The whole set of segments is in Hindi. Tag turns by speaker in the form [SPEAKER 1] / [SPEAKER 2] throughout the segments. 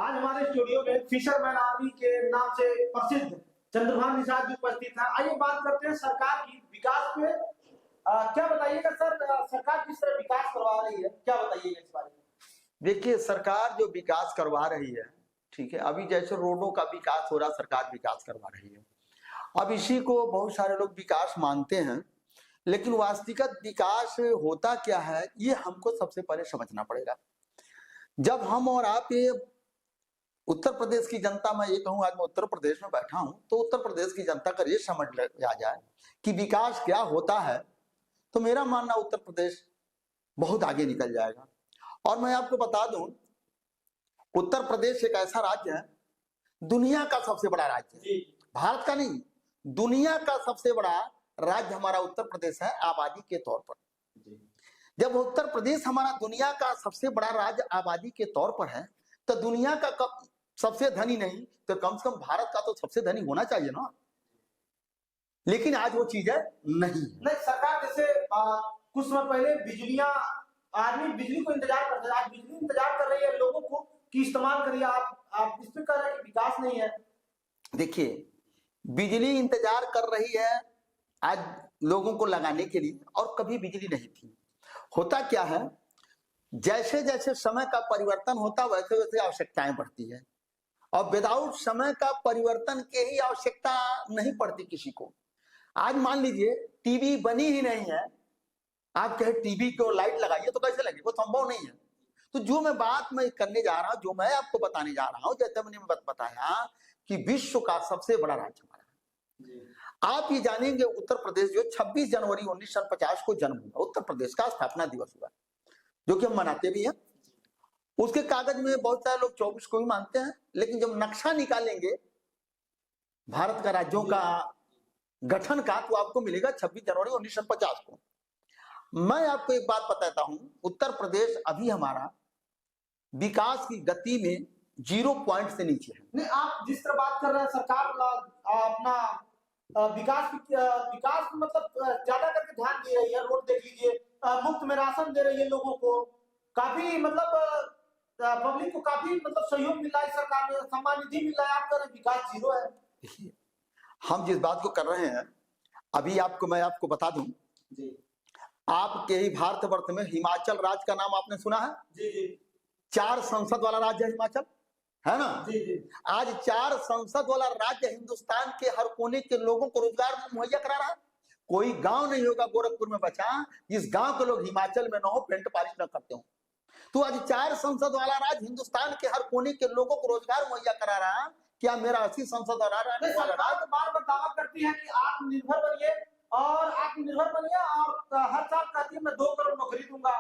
[SPEAKER 1] आज हमारे स्टूडियो में फिशरमैन आर्मी के नाम से प्रसिद्ध चंद्रभान निषाद जी उपस्थित हैं। आइए बात करते हैं सरकार की विकास पे। क्या बताइएगा सर, सरकार किस तरह विकास करवा रही है, क्या बताइएगा इस बारे में?
[SPEAKER 2] देखिए, सरकार जो विकास करवा रही है, ठीक है, अभी जैसे रोडों का विकास हो रहा, सरकार विकास करवा रही है। अब इसी को बहुत सारे लोग विकास मानते हैं, लेकिन वास्तविक विकास होता क्या है ये हमको सबसे पहले समझना पड़ेगा। जब हम और आप ये उत्तर प्रदेश की जनता, मैं ये कहूँ आज मैं उत्तर प्रदेश में बैठा हूं, तो उत्तर प्रदेश की जनता का ये समझ आ जाए कि विकास क्या होता है, तो मेरा मानना उत्तर प्रदेश बहुत आगे निकल जाएगा। और मैं आपको बता दूं, उत्तर प्रदेश एक ऐसा राज्य है, दुनिया का सबसे बड़ा राज्य है, भारत का नहीं, दुनिया का सबसे बड़ा राज्य हमारा उत्तर प्रदेश है आबादी के तौर पर। जब उत्तर प्रदेश हमारा दुनिया का सबसे बड़ा राज्य आबादी के तौर पर है, तो दुनिया का सबसे धनी नहीं तो कम से कम भारत का तो सबसे धनी होना चाहिए ना। लेकिन आज वो चीजें नहीं।
[SPEAKER 1] सरकार जैसे कुछ समय पहले बिजलियां, आदमी बिजली को इंतजार करते हैं, आज बिजली इंतजार कर रही है लोगों को कि इस्तेमाल करिए। आप इस पे कह रहे हैं कि विकास नहीं है।
[SPEAKER 2] देखिए, बिजली इंतजार कर रही है आज लोगों को लगाने के लिए, और कभी बिजली नहीं थी। होता क्या है, जैसे जैसे समय का परिवर्तन होता वैसे वैसे आवश्यकताएं बढ़ती है, और विदाउट समय का परिवर्तन के ही आवश्यकता नहीं पड़ती किसी को। आज मान लीजिए टीवी बनी ही नहीं है, आप कहे टीवी को लाइट लगाइए तो कैसे लगे, वो संभव नहीं है। तो जो मैं बात मैं करने जा रहा हूं, जो मैं आपको बताने जा रहा हूं, जैसे मैंने बताया कि विश्व का सबसे बड़ा राज्य हमारा, आप ये जानेंगे उत्तर प्रदेश जो 26 जनवरी 1950 को जन्म हुआ, उत्तर प्रदेश का स्थापना दिवस हुआ, जो कि हम मनाते भी हैं। उसके कागज में बहुत सारे लोग 24 को भी मानते हैं, लेकिन जब नक्शा निकालेंगे भारत का राज्यों का गठन का, तो आपको मिलेगा 26 जनवरी 1950 को। मैं आपको एक बात बताता हूं, उत्तर प्रदेश अभी हमारा विकास की गति में 0 पॉइंट से नीचे है।
[SPEAKER 1] नहीं, आप जिस तरह बात कर रहे हैं सरकार अपना विकास मतलब ज्यादा करके ध्यान दे रही है। रोड देख लीजिए, मुफ्त में राशन दे रही है लोगों को, काफी मतलब पब्लिक को काफी मतलब सहयोग मिल रहा है, सरकार में सम्मान निधि मिल रहा है। आप कह रहे हैं विकास 0 है।
[SPEAKER 2] देखिए, हम जिस बात को कर रहे हैं अभी मैं आपको बता दूं जी, आपके ही भारतवर्ष में हिमाचल राज्य का नाम आपने सुना है?
[SPEAKER 1] जी जी।
[SPEAKER 2] 4 संसद वाला राज्य है हिमाचल, है ना?
[SPEAKER 1] जी जी।
[SPEAKER 2] आज 4 संसद वाला राज्य हिंदुस्तान के हर कोने के लोगों को रोजगार मुहैया करा रहा है। कोई गांव नहीं होगा गोरखपुर में बचा जिस गांव के लोग हिमाचल में न हो, पेंट पॉलिश न करते हो। तो आज 4 संसद वाला राज्य हिंदुस्तान के हर कोने के लोगों को रोजगार मुहैया करा रहा है। क्या मेरा 80 संसद वाला राज्य
[SPEAKER 1] बार दावा करती है कि आत्मनिर्भर बनिए और हर साल कहती है मैं 2 करोड़ नौकरी दूंगा।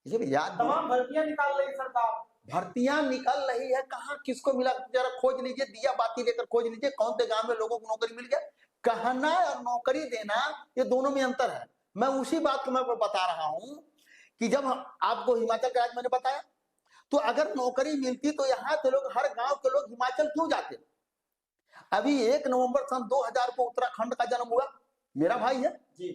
[SPEAKER 1] तमाम भर्तियां निकाल रही सरकार,
[SPEAKER 2] भर्तियां निकल रही है, कहाँ किसको मिला जरा खोज लीजिए, दिया बाती लेकर खोज लीजिए, कौन से गांव में लोगों को नौकरी मिल गया। कहना और नौकरी देना, ये दोनों में अंतर है। मैं उसी बात को मैं बता रहा हूं कि जब आपको हिमाचल का राज्य मैंने बताया, तो अगर नौकरी मिलती तो यहाँ के लोग, हर गांव के लोग हिमाचल क्यों जाते? अभी 1 नवंबर सन 2000 को उत्तराखंड का जन्म हुआ, मेरा भाई है
[SPEAKER 1] जी,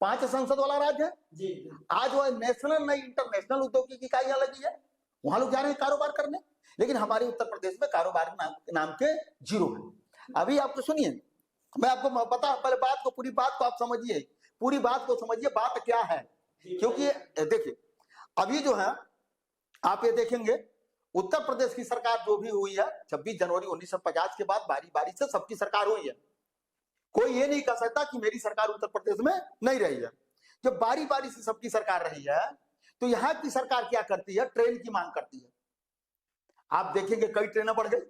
[SPEAKER 2] 5 संसद वाला राज्य है
[SPEAKER 1] जी।
[SPEAKER 2] आज वो नेशनल नहीं इंटरनेशनल उद्योगिक इकाइयां लगी है, वहां लोग जा रहे हैं कारोबार करने। लेकिन हमारे उत्तर प्रदेश में कारोबार नाम के 0 है। अभी आपको सुनिए, मैं आपको पता, पहले बात को, पूरी बात को आप समझिए, पूरी बात को समझिए, बात क्या है। क्योंकि देखिए, अभी जो है आप ये देखेंगे, उत्तर प्रदेश की सरकार जो भी हुई है 26 जनवरी 1950 के बाद बारी बारी से सबकी सरकार हुई है। कोई ये नहीं कह सकता कि मेरी सरकार उत्तर प्रदेश में नहीं रही है। जब बारी बारी से सबकी सरकार रही है, तो यहाँ की सरकार क्या करती है, ट्रेन की मांग करती है। आप देखेंगे कई ट्रेनें बढ़ गई,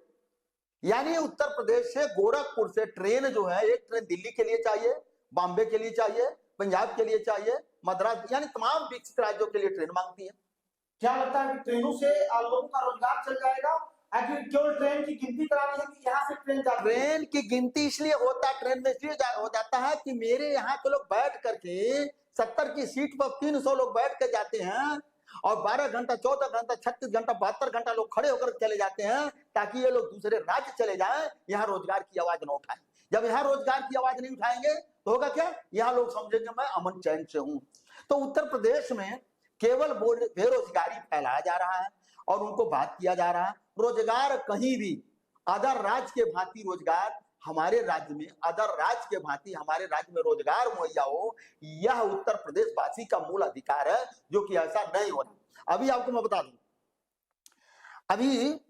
[SPEAKER 2] यानी उत्तर प्रदेश से गोरखपुर से ट्रेन जो है, एक ट्रेन दिल्ली के लिए चाहिए, बॉम्बे के लिए चाहिए, पंजाब के लिए चाहिए, मद्रास, यानी तमाम विकसित राज्यों के लिए ट्रेन मांगती है।
[SPEAKER 1] क्या लगता है कि ट्रेनों से लोगों का रोजगार चल जाएगा? केवल ट्रेन की गिनती करानी है कि यहाँ से
[SPEAKER 2] ट्रेन की गिनती इसलिए होता है, ट्रेन में इसलिए हो जाता है कि मेरे यहाँ के लोग बैठ करके 70 की सीट पर 300 लोग बैठ कर जाते हैं, और 12 घंटा, 14 घंटा, 36 घंटा, 72 घंटा लोग खड़े होकर चले जाते हैं, ताकि ये लोग दूसरे राज्य चले जाएं, यहाँ रोजगार की आवाज न उठाएं। जब यहाँ रोजगार की आवाज नहीं उठाएंगे तो होगा क्या, यहाँ लोग समझेंगे मैं अमन चैन से हूं। तो उत्तर प्रदेश में केवल बेरोजगारी फैलाया जा रहा है, और उनको बात किया जा रहा है। रोजगार कहीं भी अदर राज्य के भांति रोजगार हमारे राज्य में, अदर राज्य के भांति हमारे राज्य में रोजगार मुहैया हो, यह उत्तर प्रदेश वासी का मूल अधिकार है, जो कि ऐसा नहीं हो रहा। अभी आपको मैं बता दूं, अभी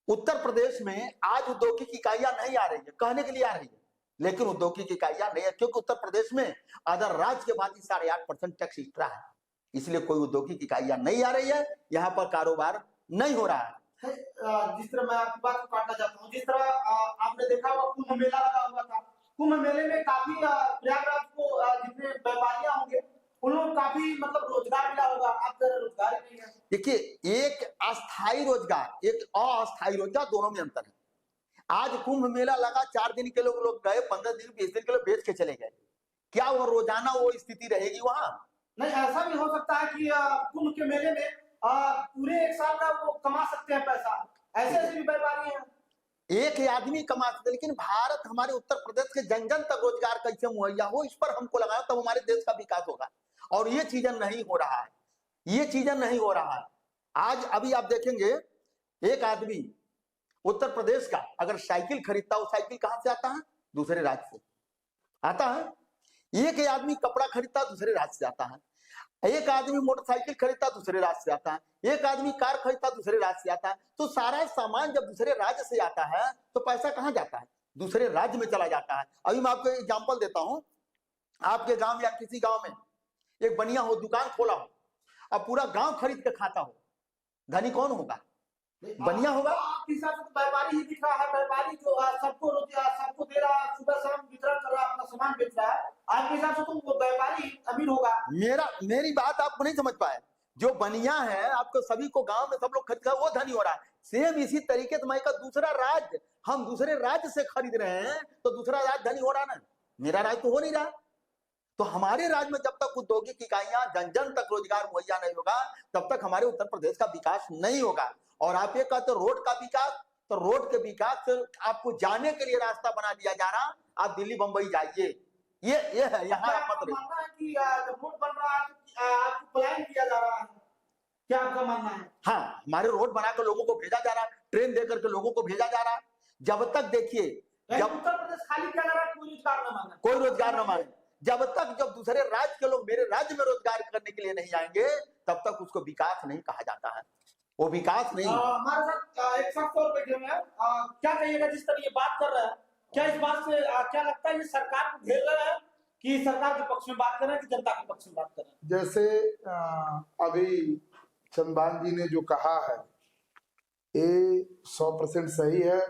[SPEAKER 2] उत्तर प्रदेश में आज औद्योगिक इकाइयां नहीं आ रही है, कहने के लिए आ रही है, लेकिन औद्योगिक इकाइयां नहीं है, क्योंकि उत्तर प्रदेश में अदर राज्य के भांति 8.5% टैक्स एक्स्ट्रा है, इसलिए कोई औद्योगिक इकाइयां नहीं आ रही है, यहाँ पर कारोबार नहीं हो रहा है।
[SPEAKER 1] जिस तरह मैं आपकी बात को काटना चाहता हूँ, जिस तरह आपने देखा होगा कुंभ मेला लगा हुआ था, कुंभ मेले में काफी प्रयागराज को जितने व्यापारियां होंगे उन लोग काफी मतलब रोजगार मिला होगा। अब रोजगार ही नहीं है।
[SPEAKER 2] देखिए, एक अस्थायी रोजगार, एक अस्थायी रोजगार, दोनों में अंतर है। आज कुंभ मेला लगा, 4 दिन के लोग गए, 15 दिन 20 दिन के लोग बेच के चले गए, क्या वो रोजाना वो स्थिति रहेगी वहां?
[SPEAKER 1] नहीं, ऐसा भी हो सकता है कि कुंभ के मेले में पूरे एक साल का वो कमा सकते हैं पैसा, ऐसे भी व्यापारी हैं।
[SPEAKER 2] एक ही आदमी कमा सकते, लेकिन भारत, हमारे उत्तर प्रदेश के जन जन तक रोजगार कैसे मुहैया हो, इस पर हमको लगाना, तब हमारे देश का विकास होगा। और ये चीजें नहीं हो रहा है, ये चीजें नहीं हो रहा है। आज अभी आप देखेंगे, एक आदमी उत्तर प्रदेश का अगर साइकिल खरीदता, वो साइकिल कहां से आता है? दूसरे राज्य से आता है। एक ही आदमी कपड़ा खरीदता, दूसरे राज्य से आता है। एक आदमी मोटरसाइकिल खरीदता, दूसरे राज्य से आता है। एक आदमी कार खरीदता, दूसरे राज्य से आता है। तो सारा सामान जब दूसरे राज्य से आता है तो पैसा कहां जाता है? दूसरे राज्य में चला जाता है। अभी मैं आपको एग्जांपल देता हूं, आपके गांव या किसी गांव में एक बनिया हो, दुकान खोला हो, अब पूरा गांव खरीद के खाता हो, धनी कौन होगा? बनिया होगा।
[SPEAKER 1] आपके हिसाब से तो व्यापारी ही दिख रहा है, व्यापारी जो सबको सबको दे रहा है, सुबह शाम वितरण कर रहा है, अपना सामान बेच रहा है। आपके हिसाब से तो वो व्यापारी अमीर होगा।
[SPEAKER 2] मेरी बात आपको नहीं समझ पाए। जो बनिया है, आपको सभी को गांव में सब लोग खरीद, वो धनी हो रहा है। सेम इसी तरीके से मैं का दूसरा राज्य, हम दूसरे राज्य से खरीद रहे हैं तो दूसरा राज्य धनी हो रहा ना, मेरा राज्य तो हो नहीं रहा। तो हमारे राज्य में जब तक औद्योगिक इकाइयां जन जन तक रोजगार मुहैया नहीं होगा, तब तक हमारे उत्तर प्रदेश का विकास नहीं होगा। और आप ये कहते हो रोड का विकास, तो रोड के विकास से आपको जाने के लिए रास्ता बना दिया जा रहा, आप दिल्ली बंबई जाइए, ये है यहाँ मत रहिए।
[SPEAKER 1] मानना है कि जब रोड बन रहा है आपको पलायन किया जा रहा है, क्या आपका मानना है?
[SPEAKER 2] हाँ, हमारे रोड बनाकर लोगों को भेजा जा रहा है, ट्रेन देकर के लोगों को भेजा जा रहा है। जब तक देखिए, जब
[SPEAKER 1] उत्तर प्रदेश खाली किया जा रहा है, कोई रोजगार न मांगे,
[SPEAKER 2] कोई रोजगार न मांगे, जब दूसरे राज्य के लोग मेरे राज्य में रोजगार करने के लिए नहीं आएंगे, तब तक उसको विकास नहीं कहा जाता है, वो विकास नहीं।
[SPEAKER 1] हमारे साथ एक शख्स और बैठे हुए हैं, क्या कहिएगा जिस तरह ये बात कर रहे हैं, क्या इस बात से क्या लगता है ये सरकार को घेर रहे हैं कि सरकार के पक्ष में बात कर रहे हैं कि जनता के पक्ष में बात कर रहे हैं?
[SPEAKER 3] जैसे अभी चंद्रभान जी ने जो कहा है, ये 100% सही है।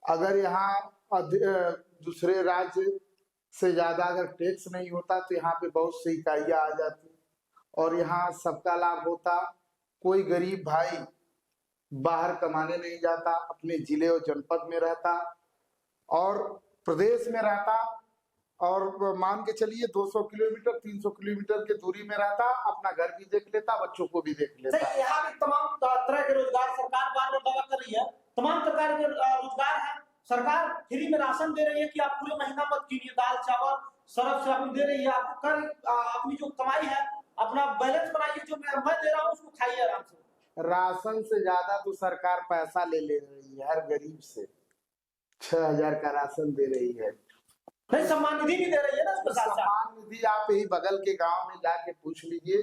[SPEAKER 3] अगर यहाँ दूसरे राज्य से ज्यादा अगर टैक्स नहीं होता तो यहाँ पे बहुत सी इकाइयां आ जाती और यहाँ सबका लाभ होता। कोई गरीब भाई बाहर कमाने नहीं जाता, अपने जिले और जनपद में रहता और प्रदेश में रहता, और मान के चलिए 200 किलोमीटर 300 किलोमीटर की दूरी में रहता, अपना घर भी देख लेता, बच्चों को भी देख लेता।
[SPEAKER 1] यहाँ भी तमाम तरह के रोजगार सरकार बार बार दावा कर रही है, तमाम प्रकार के रोजगार है। सरकार फ्री में राशन दे रही है कि आप पूरे महीना मत कीजिए, दाल चावल सरफ साबुन दे रही है, आपको कर अपनी जो कमाई है अपना बैलेंस बनाइए, जो मैं दे रहा हूँ उसको खाइए आराम से।
[SPEAKER 3] राशन से ज्यादा तो सरकार पैसा ले रही है, हर गरीब से 6000 का राशन दे रही है।
[SPEAKER 1] नहीं, सम्मान निधि भी दे रही है ना उसके साथ।
[SPEAKER 3] सम्मान निधि आप यही बगल के गांव में जाके पूछ लीजिए,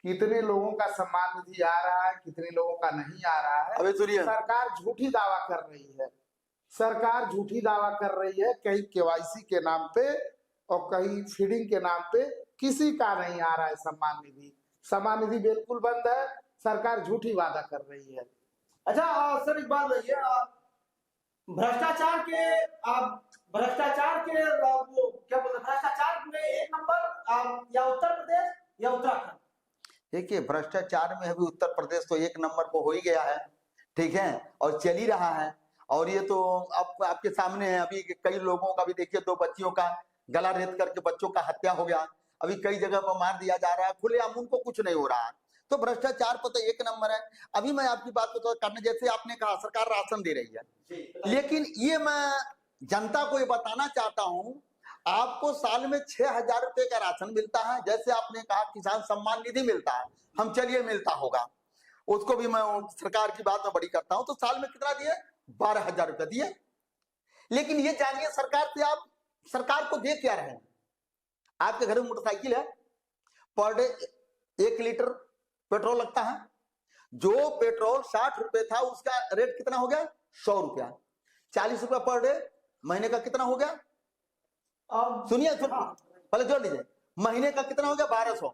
[SPEAKER 3] कितने लोगों का सम्मान निधि आ रहा है, कितने लोगों का नहीं आ रहा है।
[SPEAKER 2] अबे सुनिए,
[SPEAKER 3] सरकार झूठी दावा कर रही है, सरकार झूठी दावा कर रही है, कहीं केवाईसी के नाम पे और कहीं फीडिंग के नाम पे किसी का नहीं आ रहा है सम्मान निधि। सम्मान निधि बिल्कुल बंद है, सरकार झूठी वादा कर रही है।
[SPEAKER 1] अच्छा सर, एक बात बताइए, भ्रष्टाचार के वो क्या बोलते हैं, भ्रष्टाचार में एक नंबर या उत्तर प्रदेश या उत्तराखंड?
[SPEAKER 2] देखिए, भ्रष्टाचार में अभी उत्तर प्रदेश तो 1 नंबर पर हो ही गया है, ठीक है, और चल ही रहा है। और ये तो आपके सामने है, अभी कई लोगों का भी देखिए, 2 बच्चियों का गला रेत करके बच्चों का हत्या हो गया, अभी कई जगह पर मार दिया जा रहा है, खुलेआम उनको कुछ नहीं हो रहा है। तो भ्रष्टाचार पर तो 1 नंबर है। अभी मैं आपकी बात को तो करने, जैसे आपने कहा सरकार राशन दे रही है, लेकिन ये मैं जनता को ये बताना चाहता हूं, आपको साल में 6000 रुपए का राशन मिलता है, जैसे आपने कहा किसान सम्मान निधि मिलता है, हम चलिए मिलता होगा, उसको भी मैं सरकार की बात में बड़ी करता हूं, तो साल में कितना दिए? 12,000 रुपया दिए। लेकिन ये जानिए सरकार से आप सरकार को दे क्या रहे हैं? आपके घर में मोटरसाइकिल है, पर डे 1 लीटर पेट्रोल लगता है। जो पेट्रोल 60 रुपए था उसका रेट कितना हो गया? 100 रुपया। 40 रुपया पर डे, महीने का कितना हो गया? सुनिए पहले जोड़ लीजिए, महीने का कितना हो गया? 1200।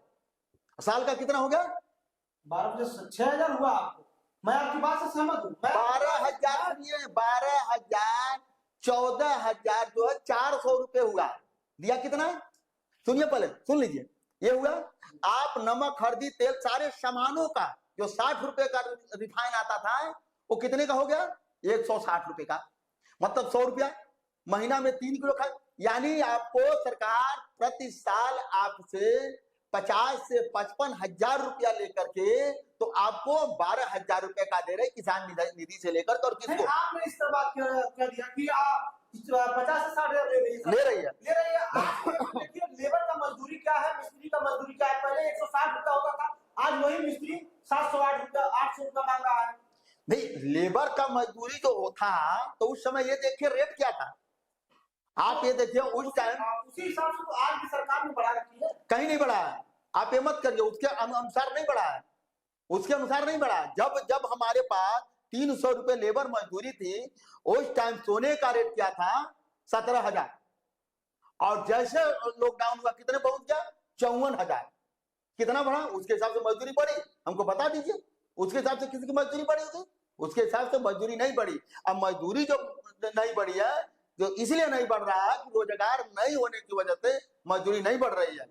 [SPEAKER 2] साल का कितना हो गया?
[SPEAKER 1] 12 से 6,000 हुआ आपको। मैं आपकी बात से सहमत हूँ।
[SPEAKER 2] 12,000 सुनिए, 12,000 14,000 जो है 400 रुपए हुआ। दिया कितना? सुनिए पहले, सुन लीजिए, ये हुआ आप नमक, हल्दी, तेल, सारे सामानों का जो 60 रुपए का रिफाइन आता था वो कितने का हो गया? 160 रुपए का, मतलब 100 रुपया। महीना में 3 किलो खा, यानी आपको सरकार प्रति साल आपसे 50 से 55,000 रुपया लेकर के तो आपको 12,000 रुपए का दे रहे किसान निधि से लेकर और किसको?
[SPEAKER 1] आपने इस तरह बात कर दिया कि आप 50 से 60,000 ले रही है। देखिए लेबर का मजदूरी क्या है, मिस्त्री का मजदूरी क्या है। पहले 160 रुपया होता था, आज वही मिस्त्री 708 रुपया 800 रुपया मांग रहा है।
[SPEAKER 2] नहीं, लेबर का मजदूरी जो था तो उस समय ये देखिए रेट क्या था। आप ये देखिए उस टाइम
[SPEAKER 1] उसी हिसाब से तो आज की सरकार ने बढ़ा रखी है।
[SPEAKER 2] कहीं नहीं बढ़ा है, आप ये मत करिए, उसके अनुसार नहीं बढ़ा है, उसके अनुसार नहीं बढ़ा। जब हमारे पास 300 रुपए लेबर मजदूरी थी उस टाइम सोने का रेट क्या था? 17,000। और जैसे लॉकडाउन हुआ कितने पहुंच गया? 54,000। कितना बढ़ा? उसके हिसाब से मजदूरी बढ़ी, हमको बता दीजिए। उसके हिसाब से किसी की मजदूरी बढ़ी होगी? उसके हिसाब से मजदूरी नहीं बढ़ी। अब मजदूरी जो नहीं बढ़ी है, जो इसलिए नहीं बढ़ रहा है कि रोजगार नहीं होने की वजह से मजदूरी नहीं बढ़ रही है।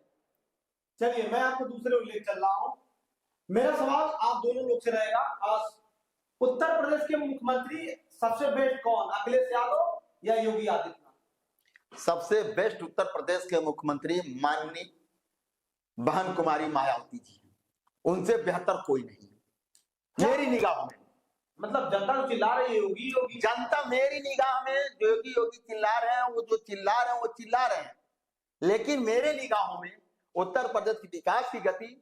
[SPEAKER 1] चलिए मैं आपको दूसरे उल्लेख चल रहा हूँ। मेरा सवाल आप दोनों लोग से रहेगा, उत्तर प्रदेश के मुख्यमंत्री सबसे बेस्ट कौन, अखिलेश यादव या योगी आदित्यनाथ?
[SPEAKER 2] सबसे बेस्ट उत्तर प्रदेश के मुख्यमंत्री माननीय बहन कुमारी मायावती जी हैं, उनसे बेहतर कोई नहीं है मेरी निगाह में।
[SPEAKER 1] मतलब जनता तो चिल्ला रही है योगी योगी।
[SPEAKER 2] जनता मेरी निगाह में योगी योगी चिल्ला रहे हैं, वो जो चिल्ला रहे हैं वो चिल्ला रहे हैं, लेकिन मेरे निगाहों में उत्तर प्रदेश की विकास की गति,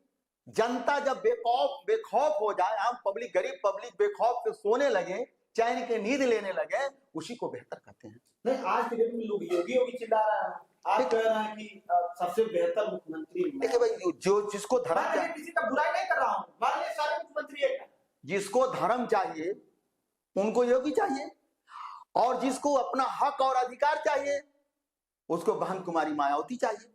[SPEAKER 2] जनता जब बेखौफ हो जाए, आम पब्लिक, गरीब पब्लिक बेखौफ से सोने लगे, चैन की नींद लेने लगे, उसी को बेहतर कहते हैं।
[SPEAKER 1] नहीं, आज के डेट में लोग योगी योगी चिल्ला रहे हैं, आप कह रहे हैं कि सबसे बेहतर मुख्यमंत्री।
[SPEAKER 2] देखिए भाई, जो जिसको धर्म
[SPEAKER 1] मैं किसी का बुराई नहीं कर रहा हूँ, मान लीजिए सारे मुख्यमंत्री एक है।
[SPEAKER 2] जिसको धर्म चाहिए उनको योगी चाहिए, और जिसको अपना हक और अधिकार चाहिए उसको बहन कुमारी मायावती चाहिए।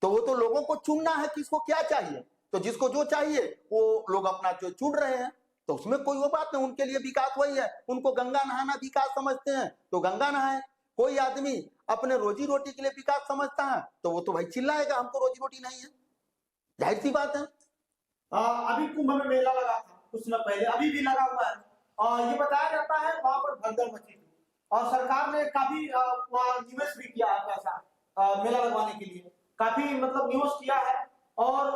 [SPEAKER 2] तो वो तो लोगों को चुनना है किसको क्या चाहिए, तो जिसको जो चाहिए वो लोग अपना जो चुन रहे हैं, तो उसमें कोई वो बात नहीं। उनके लिए विकास वही है, उनको गंगा नहाना विकास समझते हैं तो गंगा नहाए। कोई आदमी अपने रोजी रोटी के लिए विकास समझता है तो वो तो भाई चिल्लाएगा हमको रोजी रोटी नहीं है, जाहिर सी बात है।
[SPEAKER 1] अभी कुंभ में मेला लगा था कुछ समय पहले, अभी भी लगा हुआ है, और ये बताया जाता है वहां पर भगदड़ मची थी और सरकार ने काफी निवेश भी किया है पैसा मेला लगवाने के लिए, काफी मतलब निवेश किया है। और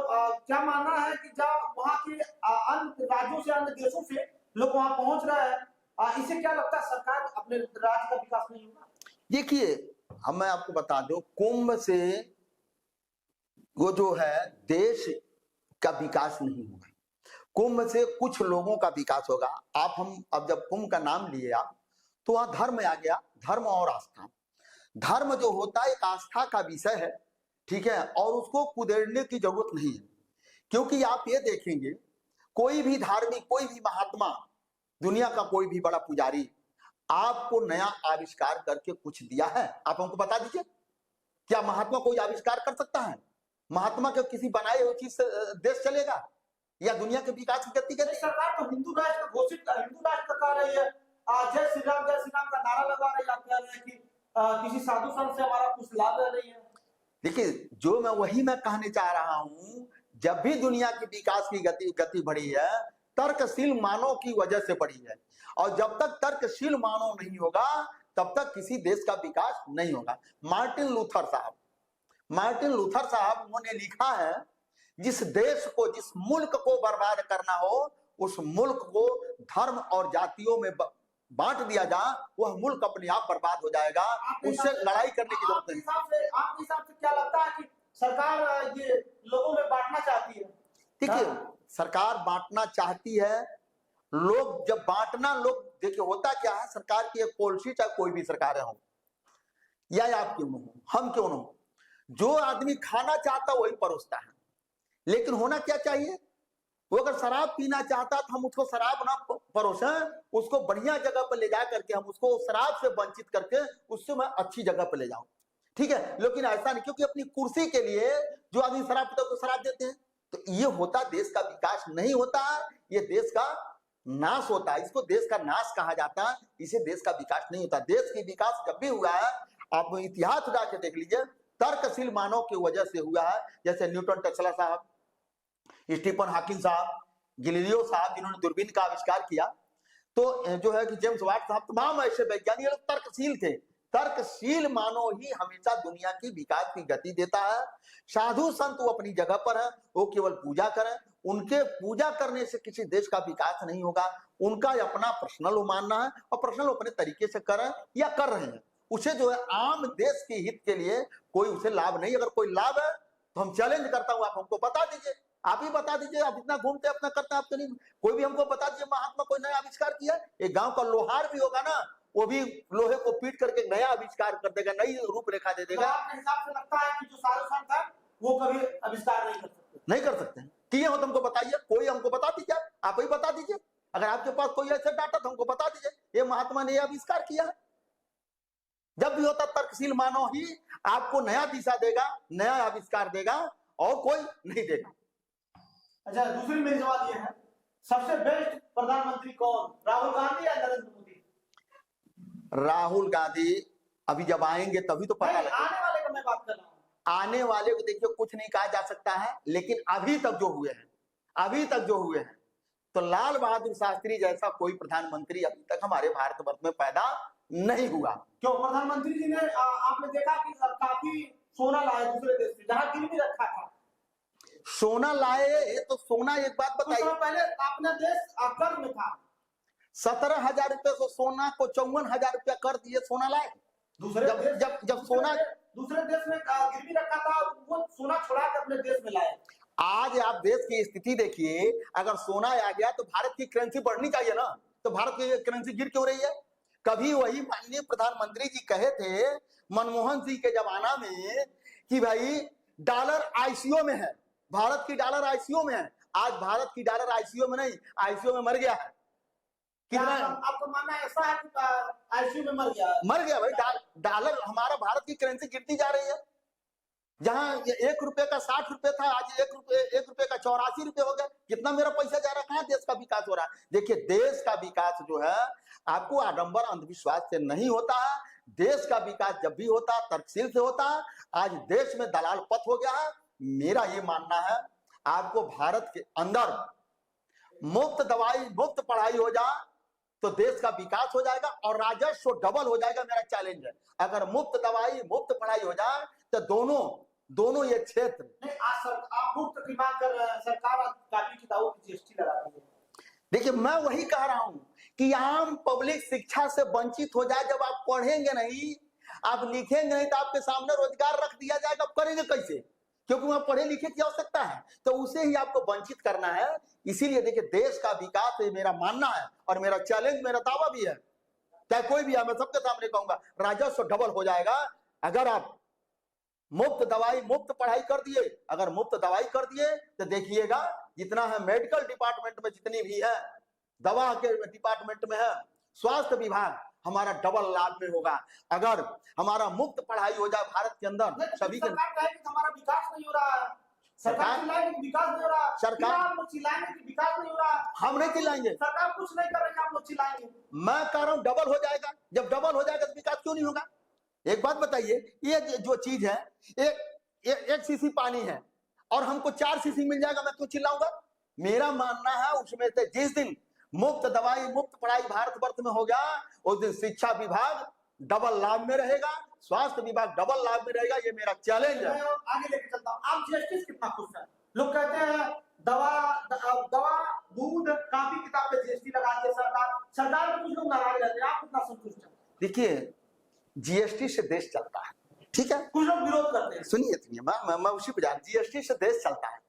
[SPEAKER 1] क्या मानना है कि जब वहां के अन्य राज्यों से, अन्य देशों से लोग वहां पहुंच रहे हैं, इससे क्या लगता है सरकार अपने राज्य का विकास नहीं होगा?
[SPEAKER 2] देखिए, हम मैं आपको बता दूं, कुंभ से वो जो है देश का विकास नहीं होगा, कुंभ से कुछ लोगों का विकास होगा। अब जब कुंभ का नाम लिए आप तो वहां धर्म आ गया, धर्म और आस्था। धर्म जो होता है एक आस्था का विषय है, ठीक है, और उसको कुदेड़ने की जरूरत नहीं है, क्योंकि आप ये देखेंगे कोई भी धार्मिक, कोई भी महात्मा, दुनिया का कोई भी बड़ा पुजारी आपको नया आविष्कार करके कुछ दिया है? आप हमको बता दीजिए, क्या महात्मा कोई आविष्कार कर सकता है? महात्मा के किसी बनाए हुई चीज से देश चलेगा या दुनिया के विकास की गति करेगी?
[SPEAKER 1] सरकार तो हिंदू राष्ट्र घोषित, हिंदू राष्ट्र कर रही है, जय श्री राम का नारा लगा रही है, आप कह रहे हैं कि किसी साधु संत से हमारा कुछ लाभ नहीं है।
[SPEAKER 2] देखिए, जो मैं कहने चाह रहा हूं, जब भी दुनिया की विकास की गति बढ़ी है, तर्कशील मानव की वजह से बढ़ी है, और जब तक तर्कशील मानव नहीं होगा तब तक किसी देश का विकास नहीं होगा। मार्टिन लूथर साहब उन्होंने लिखा है, जिस देश को, जिस मुल्क को बर्बाद करना हो उस मुल्क को धर्म और जातियों में बांट दिया जाए, वह मुल्क अपने आप बर्बाद हो जाएगा, उससे लड़ाई करने की जरूरत नहीं।
[SPEAKER 1] आपके हिसाब से क्या लगता है कि सरकार ये लोगों में बांटना चाहती है?
[SPEAKER 2] देखिए, सरकार बांटना चाहती है लोग जब बांटना, लोग देखिए होता क्या है, सरकार की एक पॉलिसी, चाहे कोई भी सरकार हो या आप क्यों न हो, हम क्यों न हो, जो आदमी खाना चाहता वही परोसता है। लेकिन होना क्या चाहिए, वो अगर शराब पीना चाहता तो हम उसको शराब ना परोसें, उसको बढ़िया जगह पर ले जा करके हम उसको शराब से वंचित करके उससे मैं अच्छी जगह पर ले जाऊं, ठीक है। लेकिन ऐसा नहीं, क्योंकि अपनी कुर्सी के लिए जो आदमी शराब पीता है उसको शराब देते हैं, तो ये होता देश का विकास नहीं होता है, ये देश का नाश होता है। इसको देश का नाश कहा जाता है, इसे देश का विकास नहीं होता। देश की विकास जब भी हुआ है, आप इतिहास उठा के देख लीजिए, तर्कशील मानव की वजह से हुआ है। जैसे न्यूटन, टेस्ला साहब, स्टीफन हॉकिंग साहब, गैलीलियो साहब, जिन्होंने दूरबीन का आविष्कार किया, तो जो है कि जेम्स वाट साहब, तमाम ऐसे वैज्ञानिक लोग तर्कशील थे। तर्कशील मानव ही हमेशा दुनिया की विकास की गति देता है। साधु संत वो अपनी जगह पर है, वो केवल पूजा करें, उनके पूजा करने से किसी देश का विकास नहीं होगा। उनका अपना पर्सनल मानना है और पर्सनल अपने तरीके से करें या कर रहे हैं, उसे जो है आम देश के हित के लिए कोई उसे लाभ नहीं। अगर कोई लाभ है तो हम चैलेंज करता हूं, आप हमको बता दीजिए, आप ही बता दीजिए। आप इतना घूमते अपना करते हैं, आप तो नहीं, कोई भी हमको बता दीजिए महात्मा कोई नया आविष्कार किया। एक गांव का लोहार भी होगा ना, वो भी लोहे को पीट करके नया आविष्कार कर देगा, नई रूपरेखा दे देगा।
[SPEAKER 1] आपके हिसाब से लगता है कि जो शाहरुख था वो कभी आविष्कार नहीं कर सकते?
[SPEAKER 2] नहीं कर सकते हैं, किए हो तुमको बताइए, कोई हमको बता दीजिए, आप ही बता दीजिए। अगर आपके पास कोई ऐसा डाटा तो हमको बता दीजिए, ये महात्मा ने आविष्कार किया है। जब भी होता तर्कशील मानव ही आपको नया दिशा देगा, नया आविष्कार देगा, और कोई नहीं देगा।
[SPEAKER 1] अच्छा, दूसरी मेरी सवाल ये है, सबसे बेस्ट प्रधानमंत्री कौन, राहुल गांधी या नरेंद्र मोदी?
[SPEAKER 2] राहुल गांधी अभी जब आएंगे तभी तो पता लगेगा।
[SPEAKER 1] आने वाले का मैं बात कर रहा हूँ।
[SPEAKER 2] आने वाले को देखिए कुछ नहीं कहा जा सकता है, लेकिन अभी तक जो हुए हैं, अभी तक जो हुए हैं, तो लाल बहादुर शास्त्री जैसा कोई प्रधानमंत्री अभी तक हमारे भारतवर्ष में पैदा नहीं हुआ।
[SPEAKER 1] क्यों? प्रधानमंत्री जी ने आपने देखा कि काफी सोना लाए दूसरे देश से, जहां गिरवी रखा था।
[SPEAKER 2] सोना लाए तो सोना, एक बात
[SPEAKER 1] कुछ
[SPEAKER 2] बताइए,
[SPEAKER 1] समय पहले अपना देश कर्ज में था।
[SPEAKER 2] 17,000 रुपए से सोना को 54,000 रुपया कर दिए, सोना लाए।
[SPEAKER 1] दूसरे
[SPEAKER 2] जब
[SPEAKER 1] देश,
[SPEAKER 2] जब जब सोना
[SPEAKER 1] दूसरे देश में गिरवी रखा था, वो सोना छुड़ा कर अपने देश में लाए।
[SPEAKER 2] आज आप देश की स्थिति देखिए, अगर सोना आ गया तो भारत की करेंसी बढ़नी चाहिए ना, तो भारत की करेंसी गिर क्यों रही है? कभी वही माननीय प्रधानमंत्री जी कहे थे मनमोहन सिंह के जमाना में कि भाई डॉलर आईसीयू में है, भारत की डॉलर आईसीयू में है। आज भारत की डॉलर आईसीयू में नहीं, आईसीयू में मर गया है। कितना
[SPEAKER 1] आपको मानना ऐसा है कि आईसीयू में मर गया?
[SPEAKER 2] मर गया भाई। डॉलर, हमारा भारत की करेंसी गिरती जा रही है। जहां 1 रुपए का 60 रुपए था, आज 1 रुपए का 84 रुपए हो गया। कितना मेरा पैसा जा रहा है, कहां देश का विकास हो रहा है? देखिए, देश का विकास जो है आपको आडंबर अंधविश्वास से नहीं होता है। देश का विकास जब भी होता है तर्कशील से होता है। आज देश में दलाल पथ हो गया है। मेरा ये मानना है, आपको भारत के अंदर मुफ्त दवाई, मुफ्त पढ़ाई हो जाए तो देश का विकास हो जाएगा और राजस्व डबल हो जाएगा। मेरा चैलेंज है, अगर मुफ्त दवाई, मुफ्त पढ़ाई हो जाए तो दोनों ये क्षेत्र
[SPEAKER 1] नहीं। आज आप मुफ्त की मांग कर रहे हैं, सरकार कापी किताबों की जीएसटी लगा रही है।
[SPEAKER 2] देखिए, मैं वही कह रहा हूं कि आम पब्लिक शिक्षा से वंचित हो जाए। जब आप पढ़ेंगे नहीं, आप लिखेंगे नहीं, तो आपके सामने रोजगार रख दिया जाएगा। आप करेंगे कैसे? क्योंकि वहां पढ़े लिखे की आवश्यकता है, तो उसे ही आपको वंचित करना है। इसीलिए देखिए, देश का विकास मेरा मानना है और मेरा चैलेंज, मेरा दावा भी है, चाहे कोई भी है, मैं सबके सामने कहूंगा, राजस्व डबल हो जाएगा अगर आप मुफ्त दवाई, मुफ्त पढ़ाई कर दिए। अगर मुफ्त दवाई कर दिए तो देखिएगा, जितना है मेडिकल डिपार्टमेंट में, जितनी भी है दवा के डिपार्टमेंट में है, स्वास्थ्य विभाग हमारा डबल लाभ में होगा। अगर हमारा मुफ्त पढ़ाई हो जाए भारत के अंदर सभी के।
[SPEAKER 1] सरकार कहे कि हमारा विकास नहीं हो रहा है, सरकार चिल्लाएगी कि विकास नहीं हो रहा,
[SPEAKER 2] सरकार
[SPEAKER 1] आप लोग चिल्लाएंगे कि विकास नहीं हो रहा।
[SPEAKER 2] हम नहीं चिल्लाएंगे,
[SPEAKER 1] सरकार कुछ नहीं कर रही है, आप लोग चिल्लाएंगे।
[SPEAKER 2] मैं कह रहा हूं डबल हो जाएगा। जब डबल हो जाएगा तो विकास क्यों नहीं होगा? एक बात बताइए, ये जो चीज है, एक सीसी पानी है और हमको 4 सीसी मिल जाएगा, मैं क्यों चिल्लाऊंगा? मेरा मानना है उसमें से जिस दिन मुफ्त दवाई, मुफ्त पढ़ाई भारतवर्ष में हो गया, उस दिन शिक्षा विभाग डबल लाभ में रहेगा, स्वास्थ्य विभाग डबल लाभ में रहेगा। ये मेरा चैलेंज है।
[SPEAKER 1] मैं आगे लेके चलता हूँ। आप जीएसटी से कितना खुश हैं? लोग कहते हैं दवा, दूध, कापी किताब पे जीएसटी लगा के सरकार में कुछ लोग नाराज रहते हैं, आप कितना संतुष्ट हैं?
[SPEAKER 2] देखिए, जीएसटी से देश चलता है, ठीक है।
[SPEAKER 1] कुछ लोग विरोध करते हैं।
[SPEAKER 2] सुनिए, मैं उसी पे जा, जीएसटी से देश चलता है,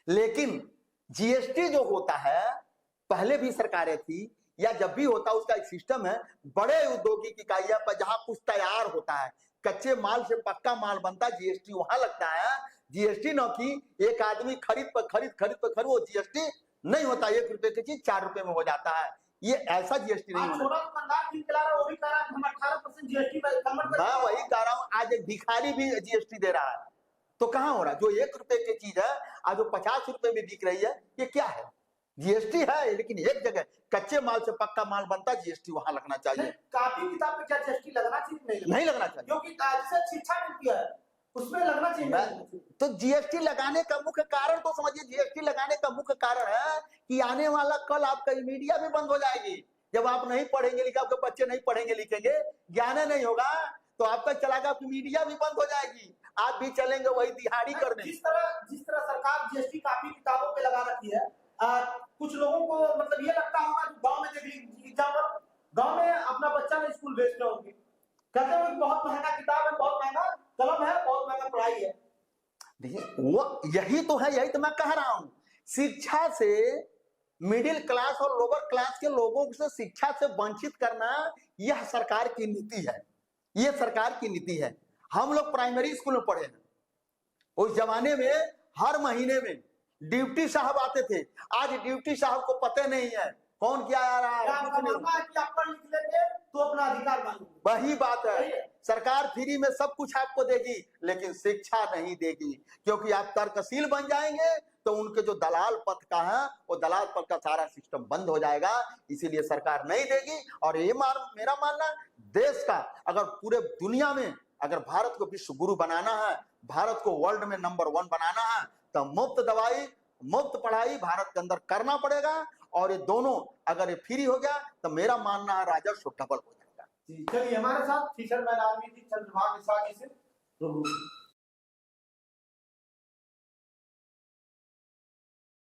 [SPEAKER 2] लेकिन जीएसटी जो होता है पहले भी सरकारें थी या जब भी होता उसका एक सिस्टम है, बड़े औद्योगिक इकाइयां पर जहां कुछ तैयार होता है, कच्चे माल से पक्का माल बनता है, जीएसटी वहां लगता है। जीएसटी न की एक आदमी खरीद वो जीएसटी नहीं होता, 1 रुपए की चीज 4 रुपए में हो जाता है, ये ऐसा जीएसटी नहीं
[SPEAKER 1] आज
[SPEAKER 2] होना।
[SPEAKER 1] छोटा दुकानदार भी खिला रहा है, वो भी कह रहा है कि हम 18% जीएसटी कन्वर्ट
[SPEAKER 2] मैं वही कह रहा हूँ, आज एक भिखारी भी जीएसटी दे रहा है, तो कहां हो रहा है? जो 1 रुपए की चीज है आज वो 50 रुपए में बिक रही है, ये क्या है? जीएसटी है, लेकिन एक जगह कच्चे माल से पक्का माल बनता है, जीएसटी वहां लगना चाहिए।
[SPEAKER 1] कापी किताब पे क्या जीएसटी लगना चाहिए?
[SPEAKER 2] नहीं लगना चाहिए,
[SPEAKER 1] क्योंकि जैसे शिक्षा मिलती है उसमें लगना चाहिए।
[SPEAKER 2] तो जीएसटी लगाने का मुख्य कारण तो समझिए, जीएसटी लगाने का मुख्य कारण है कि आने वाला कल आपका मीडिया भी बंद हो जाएगी। जब आप नहीं पढ़ेंगे लिखेंगे, आपके बच्चे नहीं पढ़ेंगे लिखेंगे, ज्ञान नहीं होगा, तो आपका चलागा, आपकी मीडिया भी बंद हो जाएगी, आप भी चलेंगे वही दिहाड़ी करने।
[SPEAKER 1] जिस तरह सरकार जीएसटी कापी किताबों पे लगा रखी है, कुछ लोगों को मतलब ये लगता होगा कि गांव में देख लीजिए, गांव में अपना बच्चा में स्कूल भेजते होंगे, कहते हैं बहुत महंगा किताब है, बहुत महंगा कलम है, बहुत महंगा पढ़ाई है।
[SPEAKER 2] देखिए वो यही तो है, यही तो मैं कह रहा हूं, शिक्षा से मिडिल क्लास और लोअर क्लास के लोगों से शिक्षा से वंचित करना, यह सरकार की नीति है, यह सरकार की नीति है। हम लोग प्राइमरी स्कूल में पढ़े हैं, उस जमाने में हर महीने में ड्यूटी साहब आते थे, आज ड्यूटी साहब को पता नहीं है कौन क्या आ रहा है, कुछ नहीं।
[SPEAKER 1] कि आप पढ़ लिख लेंगे तो अपना अधिकार मांगेंगे,
[SPEAKER 2] वही बात है, सरकार फ्री में सब कुछ आपको देगी लेकिन शिक्षा नहीं देगी, क्योंकि आप तर्कशील बन जाएंगे तो उनके जो दलाल पथ का है वो दलाल पथ का सारा सिस्टम बंद हो जाएगा, इसीलिए सरकार नहीं देगी। और ये मेरा मानना, देश का अगर पूरे दुनिया में अगर भारत को विश्व गुरु बनाना है, भारत को वर्ल्ड में नंबर 1 बनाना है, तो मुफ्त दवाई मुफ्त पढ़ाई भारत के अंदर करना पड़ेगा। और ये दोनों अगर ये फ्री हो गया तो मेरा मानना है राजस्व डबल हो जाएगा।
[SPEAKER 1] चलिए हमारे साथ फिशरमैन आर्मी चंद्रभान निशा जी से